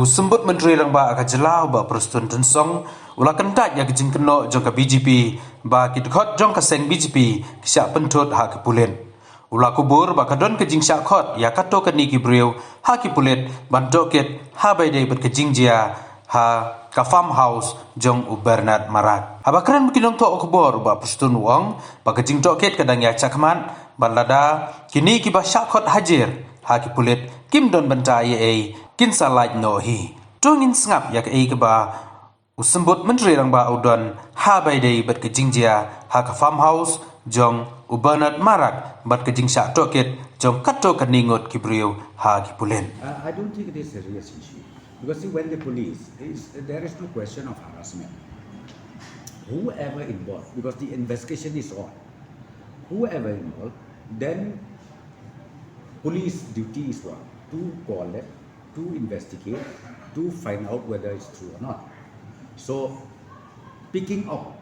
Usembut Menteri Rangba akajelau ba Prestone tensong ula kentat ya kejing keno jong ka BJP ba kitkot jong ka seng BJP kisya pentut ha kipulen. Ula kubur ba kadon kejing syakot ya kato kani kibriu ha kipulet ban doket ha bai dei bet kejing jia ha ka farmhouse jong u Bernard Marat. Abakran bikinong to kubur ba Prestone wong ba kejing doket kadang ya khmat ban lada kini ki ba syakot hajir ha kipulet kim don banta ye kin salaj no hi tungin sngap yak ke ba usembut menteri rangba udon ha bai dei bat ke jingjia ha ka farmhouse jong u Bernard Marat bat ke jingsa toket jong kato kaningot kibriu ha kipulen. I don't think it is a serious issue because see, when the police there is no question of harassment. Whoever involved, because the investigation is on, whoever involved, then police duty is what? To collect, to investigate, to find out whether it's true or not. So, picking up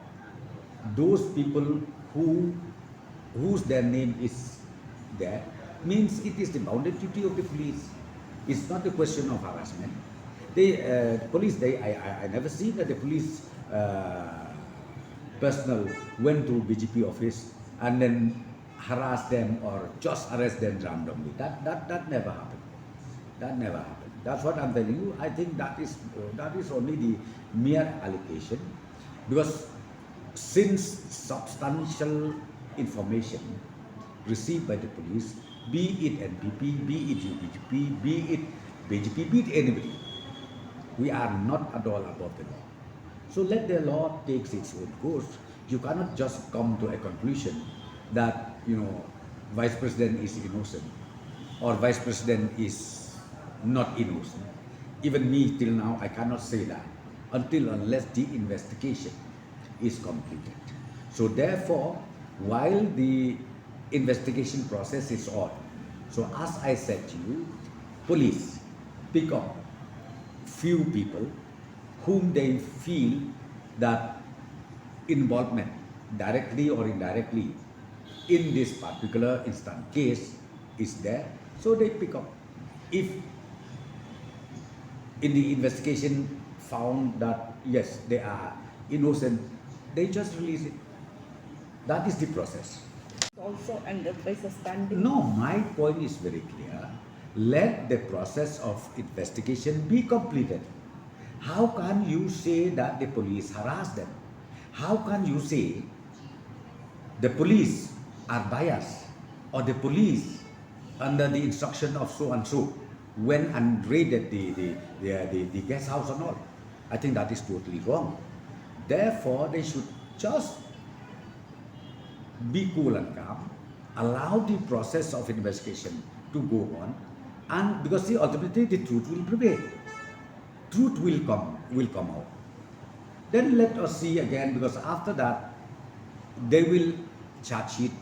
those people whose their name is there means it is the bounded duty of the police. It's not a question of harassment. I never see that the police personnel went to BJP office and then harass them or just arrest them randomly. That never happened. That never happened. That's what I'm telling you. I think that is only the mere allegation, because since substantial information received by the police, be it NPP, be it UBGP, be it BJP, be it anybody, we are not at all above the law. So let the law take its own course. You cannot just come to a conclusion that Vice President is innocent or Vice President is not innocent. Even me till now, I cannot say that unless the investigation is completed. So therefore, while the investigation process is on, so as I said to you, police pick up few people whom they feel that involvement, directly or indirectly, in this particular instant case is there, so they pick up. If in the investigation found that yes, they are innocent, they just release it. That is the process. Also under by standing. No, my point is very clear. Let the process of investigation be completed. How can you say that the police harassed them? How can you say the police are biased or the police under the instruction of so and so went and raided the guest house and all? I think that is totally wrong. Therefore, they should just be cool and calm, allow the process of investigation to go on, and because ultimately the truth will prevail. Truth will come out. Then let us see again, because after that they will charge it.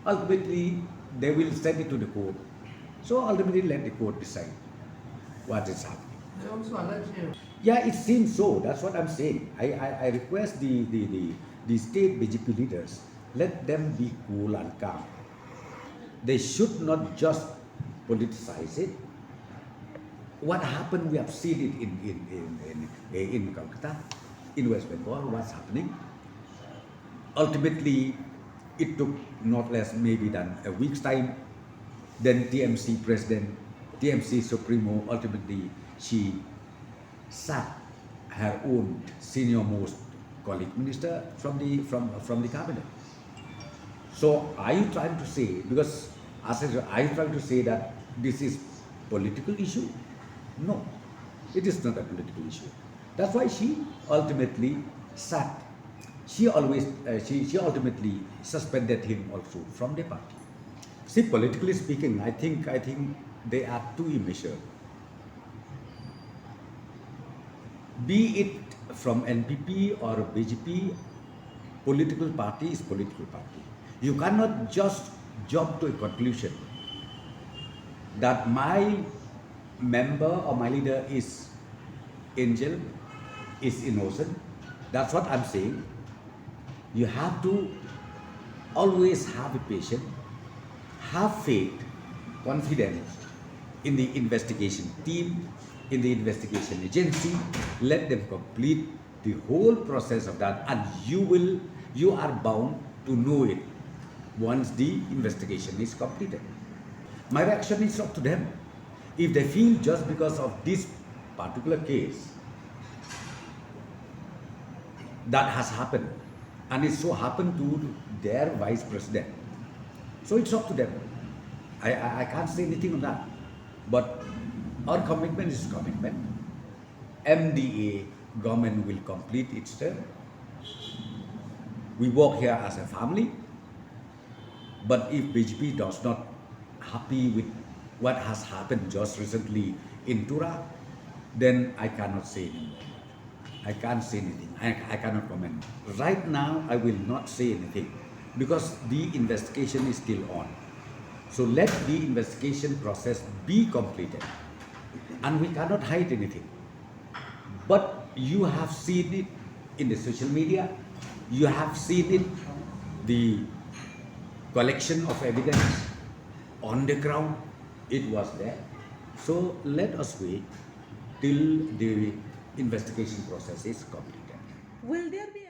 Ultimately, they will send it to the court. So ultimately, let the court decide what is happening. They also allege him. Yeah, it seems so. That's what I'm saying. I request the state BJP leaders, let them be cool and calm. They should not just politicize it. What happened, we have seen it in Calcutta, in West Bengal, what's happening. Ultimately, it took not less maybe than a week's time. Then TMC president, TMC Supremo, ultimately she sacked her own senior most colleague minister from the cabinet. So are you trying to say, because are you trying to say that this is political issue? No, it is not a political issue. That's why she ultimately sacked. She ultimately suspended him also from the party. See, politically speaking, I think they are too immature. Be it from NPP or BJP, political party is political party. You cannot just jump to a conclusion that my member or my leader is in jail, is innocent. That's what I'm saying. You have to always have a patience, have faith, confidence in the investigation team, in the investigation agency. Let them complete the whole process of that, and you are bound to know it once the investigation is completed. My reaction is up to them. If they feel just because of this particular case that has happened, and it so happened to their vice president, so it's up to them. I can't say anything on that. But our commitment is commitment. MDA government will complete its term. We work here as a family. But if BJP does not happy with what has happened just recently in Tura, then I cannot say anymore. I can't say anything. I cannot comment. Right now, I will not say anything because the investigation is still on. So let the investigation process be completed. And we cannot hide anything. But you have seen it in the social media. You have seen it, the collection of evidence on the ground. It was there. So let us wait till the investigation process is completed. Will there be